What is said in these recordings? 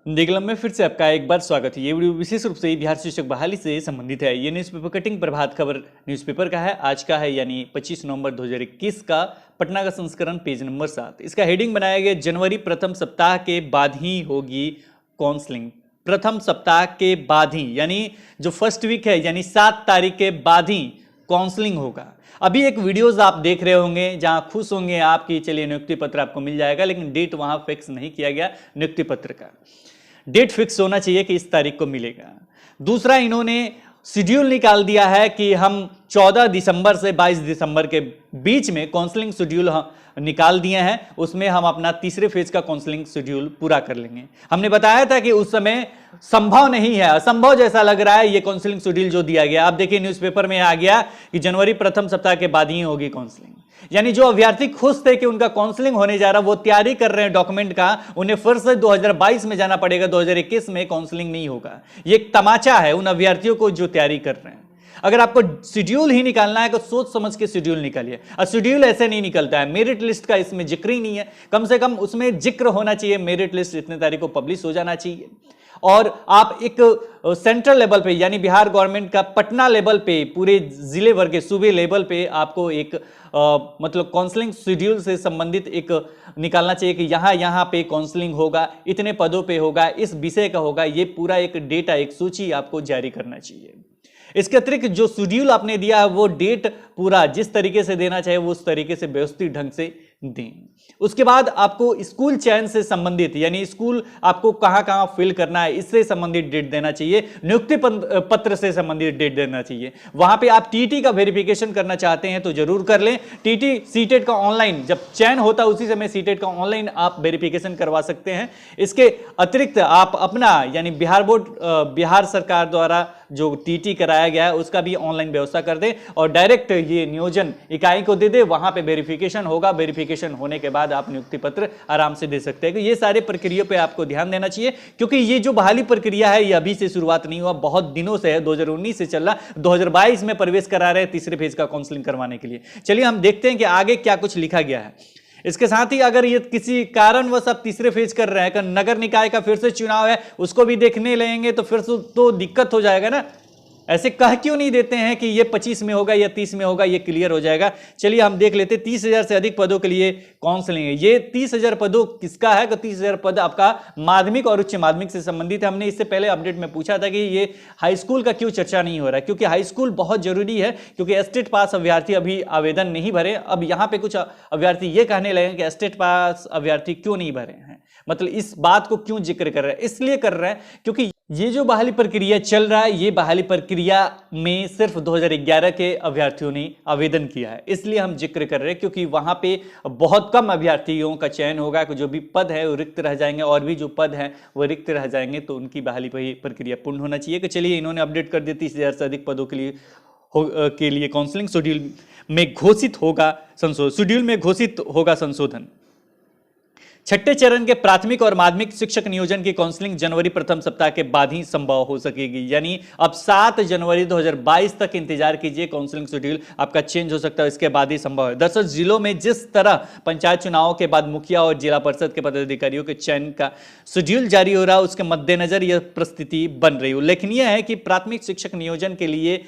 दिग्लम में फिर से आपका एक बार स्वागत है। ये वीडियो विशेष रूप से बिहार शिक्षक बहाली से संबंधित है। ये newspaper cutting Prabhat Khabar newspaper का है, आज का है यानी 25 नवंबर 2021 का पटना का संस्करण, पेज नंबर 7। इसका हेडिंग बनाया गया जनवरी प्रथम सप्ताह के बाद ही होगी काउंसलिंग। प्रथम सप्ताह के बाद ही यानी जो फर्स्ट वीक है यानी 7 तारीख के बाद ही काउंसलिंग होगा। अभी एक वीडियोस आप देख रहे होंगे जहां खुश होंगे आप कि चलिए नियुक्ति पत्र आपको मिल जाएगा, लेकिन डेट वहां फिक्स नहीं किया गया। नियुक्ति पत्र का डेट फिक्स होना चाहिए कि इस तारीख को मिलेगा। दूसरा, इन्होंने शेड्यूल निकाल दिया है कि हम 14 दिसंबर से 22 दिसंबर के बीच में काउंसलिंग शेड्यूल निकाल दिए हैं, उसमें हम अपना तीसरे फेज का काउंसलिंग शेड्यूल पूरा कर लेंगे। हमने बताया था कि उस समय संभव नहीं है, असंभव जैसा लग रहा है ये काउंसलिंग शेड्यूल जो दिया गया। आप देखिए न्यूज़पेपर में आ गया कि जनवरी प्रथम सप्ताह के बाद ही होगी काउंसलिंग। यानी जो अभ्यर्थी खुश थे कि उनका काउंसलिंग होने जा रहा, वो तैयारी कर रहे हैं डॉक्यूमेंट का, उन्हें फिर से 2022 में जाना पड़ेगा, 2021 में काउंसलिंग नहीं होगा। ये एक तमाचा है उन अभ्यर्थियों को जो तैयारी कर रहे हैं। अगर आपको शेड्यूल ही निकालना है तो सोच समझ के शेड्यूल निकालिए। और शेड्यूल ऐसे नहीं निकलता है, मेरिट लिस्ट का इसमें जिक्र ही नहीं है। कम से कम उसमें जिक्र होना चाहिए, मेरिट लिस्ट इतने तारीख को पब्लिश हो जाना चाहिए। और आप एक सेंट्रल लेवल पे यानी बिहार गवर्नमेंट का पटना लेवल पे, पूरे जिले भर के सूबे लेवल पे आपको एक मतलब काउंसलिंग शेड्यूल से संबंधित एक निकालना चाहिए कि यहाँ पे काउंसलिंग होगा, इतने पदों पे होगा, इस विषय का होगा। ये पूरा एक डेटा, एक सूची आपको जारी करना चाहिए। इसके अतिरिक्त जो शेड्यूल आपने दिया है वो डेट पूरा जिस तरीके से देना चाहिए वो उस तरीके से व्यवस्थित ढंग से दें। उसके बाद आपको स्कूल चयन से संबंधित यानी स्कूल आपको कहां कहां फिल करना है इससे संबंधित डेट देना चाहिए। नियुक्ति पत्र से संबंधित डेट देना चाहिए। वहां पे आप टीटी का वेरिफिकेशन करना चाहते हैं तो जरूर कर लें। टीटी सीटेट का ऑनलाइन जब चयन होता है उसी समय सीटेट का ऑनलाइन आप वेरिफिकेशन करवा सकते हैं। इसके अतिरिक्त आप अपना यानी बिहार बोर्ड, बिहार सरकार द्वारा जो टीटी कराया गया है उसका भी ऑनलाइन व्यवस्था कर दें और डायरेक्ट ये नियोजन इकाई को दे दे, वहां पे वेरिफिकेशन होगा। वेरिफिकेशन होने के बाद आप नियुक्ति पत्र आराम से दे सकते हैं। कि ये सारे प्रक्रिया पे आपको ध्यान देना चाहिए, क्योंकि ये जो बहाली प्रक्रिया है ये अभी से शुरुआत नहीं हुआ, बहुत दिनों से है। 2019 से चल रहा, 2022 में प्रवेश करा रहे हैं तीसरे फेज का काउंसलिंग करवाने के लिए। चलिए हम देखते हैं कि आगे क्या कुछ लिखा गया है। इसके साथ ही अगर ये किसी कारणवश आप तीसरे फेज कर रहे हैं, नगर निकाय का फिर से चुनाव है, उसको भी देखने लेंगे तो फिर तो दिक्कत हो जाएगा ना। ऐसे कह क्यों नहीं देते हैं कि ये 25 में होगा या 30 में होगा, ये क्लियर हो जाएगा। चलिए हम देख लेते हैं। 30,000 से अधिक पदों के लिए काउंसलिंग है। ये 30,000 पदों किसका है? तो 30,000 पद आपका माध्यमिक और उच्च माध्यमिक से संबंधित है। हमने इससे पहले अपडेट में पूछा था कि ये हाई स्कूल का क्यों चर्चा नहीं हो रहा है, क्योंकि हाई स्कूल बहुत जरूरी है, क्योंकि स्टेट पास अभ्यर्थी अभी आवेदन नहीं भरे। अब यहाँ पे कुछ अभ्यर्थी ये कहने लगे कि स्टेट पास अभ्यर्थी क्यों नहीं भरे हैं, मतलब इस बात को क्यों जिक्र कर रहे हैं? इसलिए कर रहे हैं क्योंकि ये जो बहाली प्रक्रिया चल रहा है, ये बहाली प्रक्रिया में सिर्फ 2011 के अभ्यर्थियों ने आवेदन किया है, इसलिए हम जिक्र कर रहे हैं। क्योंकि वहां पे बहुत कम अभ्यर्थियों का चयन होगा, जो भी पद है वो रिक्त रह जाएंगे, और भी जो पद है वो रिक्त रह जाएंगे, तो उनकी बहाली प्रक्रिया पूर्ण होना चाहिए। कि चलिए इन्होंने अपडेट कर दिया 30,000 से अधिक पदों के लिए काउंसलिंग शेड्यूल में घोषित होगा संशोधन। छठे चरण के प्राथमिक और माध्यमिक शिक्षक नियोजन की काउंसलिंग जनवरी प्रथम सप्ताह के बाद ही संभव हो सकेगी। यानी अब 7 जनवरी 2022 तक इंतजार कीजिए, काउंसलिंग शेड्यूल आपका चेंज हो सकता है, इसके बाद ही संभव है। दरअसल जिलों में जिस तरह पंचायत चुनावों के बाद मुखिया और जिला परिषद के पदाधिकारियों के चयन का शेड्यूल जारी हो रहा है, उसके मद्देनजर यह परिस्थिति बन रही। उल्लेखनीय है कि प्राथमिक शिक्षक नियोजन के लिए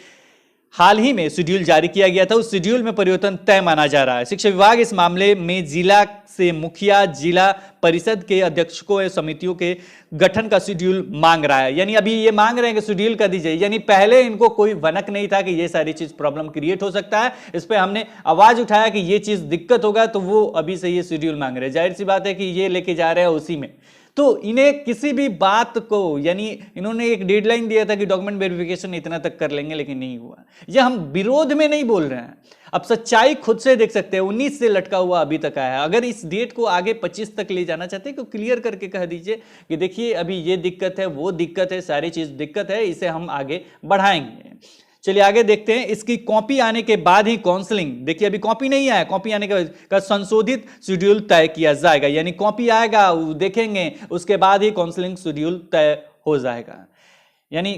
हाल ही में शेड्यूल जारी किया गया था, उस शेड्यूल में परिवर्तन तय माना जा रहा है। शिक्षा विभाग इस मामले में जिला से मुखिया, जिला परिषद के अध्यक्षों या समितियों के गठन का शेड्यूल मांग रहा है। यानी अभी ये मांग रहे हैं कि शेड्यूल कर दीजिए। यानी पहले इनको कोई भनक नहीं था कि ये सारी चीज प्रॉब्लम क्रिएट हो सकता है, इस पे हमने आवाज उठाया कि ये चीज दिक्कत होगा, तो वो अभी से ये शेड्यूल मांग रहे हैं। जाहिर सी बात है कि ये लेके जा रहे हैं उसी में, तो इन्हें किसी भी बात को, यानी इन्होंने एक डेडलाइन दिया था कि डॉक्यूमेंट वेरिफिकेशन इतना तक कर लेंगे, लेकिन नहीं हुआ। ये हम विरोध में नहीं बोल रहे हैं, अब सच्चाई खुद से देख सकते हैं। 19 से लटका हुआ अभी तक आया है। अगर इस डेट को आगे 25 तक ले जाना चाहते हैं तो क्लियर करके कह दीजिए कि देखिए अभी ये दिक्कत है, वो दिक्कत है, सारी चीज दिक्कत है, इसे हम आगे बढ़ाएंगे। चलिए आगे देखते हैं। इसकी कॉपी आने के बाद ही काउंसलिंग, देखिए अभी कॉपी नहीं आया, कॉपी आने के बाद संशोधित शेड्यूल तय किया जाएगा। यानी कॉपी आएगा, देखेंगे, उसके बाद ही काउंसलिंग शेड्यूल तय हो जाएगा। यानी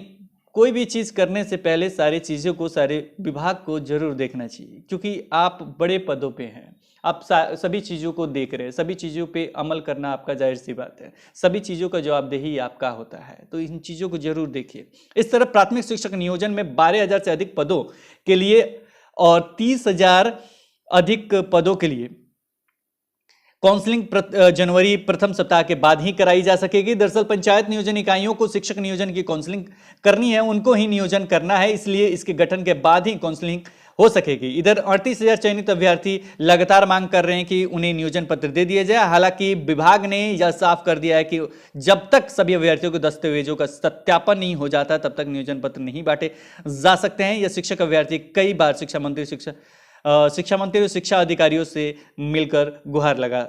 कोई भी चीज करने से पहले सारी चीजों को, सारे विभाग को जरूर देखना चाहिए, क्योंकि आप बड़े पदों पे हैं, आप सभी चीज़ों को देख रहे हैं, सभी चीज़ों पे अमल करना आपका जाहिर सी बात है, सभी चीज़ों का जवाबदेही आपका होता है, तो इन चीज़ों को जरूर देखिए। इस तरह प्राथमिक शिक्षक नियोजन में 12,000 से अधिक पदों के लिए और 30,000 अधिक पदों के लिए काउंसलिंग जनवरी प्रथम सप्ताह के बाद ही कराई जा सकेगी। दरअसल पंचायत नियोजन इकाइयों को शिक्षक नियोजन की काउंसलिंग करनी है, उनको ही नियोजन करना है, इसलिए इसके गठन के बाद ही काउंसलिंग हो सकेगी। इधर 38,000 चयनित अभ्यर्थी लगातार मांग कर रहे हैं कि उन्हें नियोजन पत्र दे दिया जाए। हालांकि विभाग ने यह साफ कर दिया है कि जब तक सभी अभ्यर्थियों के दस्तावेजों का सत्यापन नहीं हो जाता तब तक नियोजन पत्र नहीं बांटे जा सकते हैं। यह शिक्षक अभ्यर्थी कई बार शिक्षा मंत्री और शिक्षा अधिकारियों से मिलकर गुहार लगा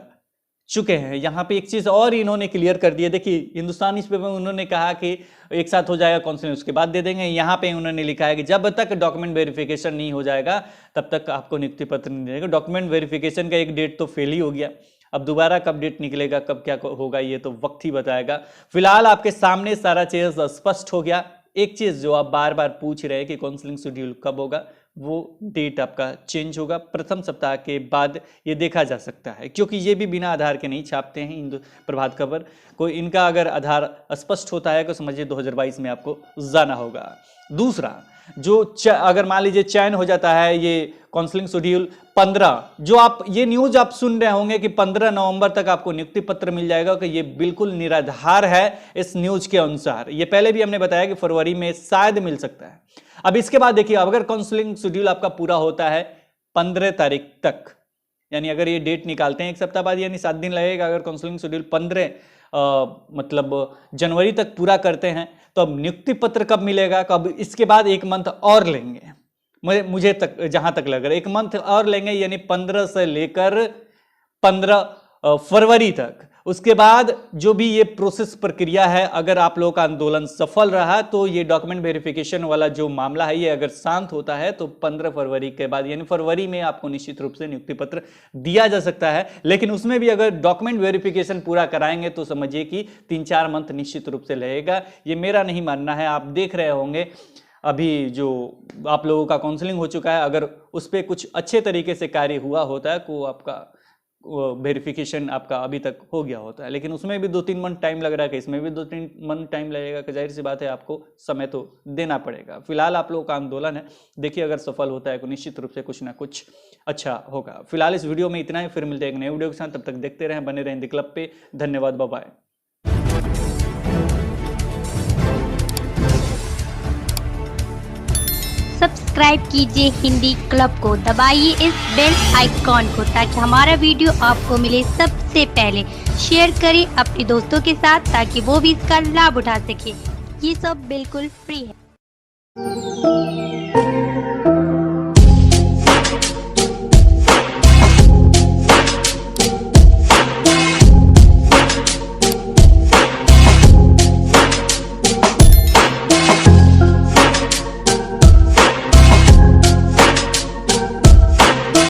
चुके हैं। यहाँ पे एक चीज और इन्होंने क्लियर कर दी है, देखिए हिंदुस्तान न्यूज़पेपर में उन्होंने कहा कि एक साथ हो जाएगा काउंसलिंग, उसके बाद दे देंगे। यहाँ पे उन्होंने लिखा है कि जब तक डॉक्यूमेंट वेरिफिकेशन नहीं हो जाएगा तब तक आपको नियुक्ति पत्र नहीं देगा। डॉक्यूमेंट वेरिफिकेशन का एक डेट तो फेल ही हो गया, अब दोबारा कब डेट निकलेगा, कब क्या होगा, ये तो वक्त ही बताएगा। फिलहाल आपके सामने सारा चीज स्पष्ट हो गया। एक चीज जो आप बार बार पूछ रहे हैं कि काउंसलिंग शेड्यूल कब होगा, वो डेट आपका चेंज होगा प्रथम सप्ताह के बाद, ये देखा जा सकता है, क्योंकि ये भी बिना आधार के नहीं छापते हैं हिंदू प्रभात खबर को। इनका अगर आधार स्पष्ट होता है तो समझिए 2022 में आपको जाना होगा। दूसरा, जो अगर मान लीजिए चयन हो जाता है, ये काउंसलिंग शेड्यूल 15, जो आप ये न्यूज आप सुन रहे होंगे कि 15 नवंबर तक आपको नियुक्ति पत्र मिल जाएगा, कि ये बिल्कुल निराधार है इस न्यूज के अनुसार। ये पहले भी हमने बताया कि फरवरी में शायद मिल सकता है। अब इसके बाद देखिए, अगर काउंसलिंग शेड्यूल आपका पूरा होता है 15 तारीख तक, यानी अगर ये डेट निकालते हैं एक सप्ताह बाद, यानी 7 दिन लगेगा। अगर काउंसलिंग शेड्यूल 15 मतलब जनवरी तक पूरा करते हैं तो अब नियुक्ति पत्र कब मिलेगा, कब, इसके बाद 1 मंथ और लेंगे, मुझे तक जहां तक लग रहा है 1 मंथ और लेंगे, यानी 15 से लेकर 15 फरवरी तक। उसके बाद जो भी ये प्रोसेस प्रक्रिया है, अगर आप लोगों का आंदोलन सफल रहा तो ये डॉक्यूमेंट वेरिफिकेशन वाला जो मामला है ये अगर शांत होता है तो 15 फरवरी के बाद, यानी फरवरी में आपको निश्चित रूप से नियुक्ति पत्र दिया जा सकता है। लेकिन उसमें भी अगर डॉक्यूमेंट वेरिफिकेशन पूरा कराएंगे तो समझिए कि 3-4 मंथ निश्चित रूप से लगेगा। ये मेरा नहीं मानना है, आप देख रहे होंगे अभी जो आप लोगों का काउंसलिंग हो चुका है, अगर उस पर कुछ अच्छे तरीके से कार्य हुआ होता है तो आपका वेरिफिकेशन आपका अभी तक हो गया होता है। लेकिन उसमें भी 2-3 मंथ टाइम लग रहा है, कि इसमें भी 2-3 मंथ टाइम लगेगा, कि जाहिर सी बात है आपको समय तो देना पड़ेगा। फिलहाल आप लोगों का आंदोलन है, देखिए अगर सफल होता है तो निश्चित रूप से कुछ ना कुछ अच्छा होगा। फिलहाल इस वीडियो में इतना ही, फिर मिलते हैं एक नए वीडियो के साथ, तब तक देखते रहें, बने रहें हिंदी क्लब पे। धन्यवाद, बाय बाय। सब्सक्राइब कीजिए हिंदी क्लब को, दबाइए इस बेल आइकॉन को ताकि हमारा वीडियो आपको मिले सबसे पहले। शेयर करें अपने दोस्तों के साथ ताकि वो भी इसका लाभ उठा सके। ये सब बिल्कुल फ्री है।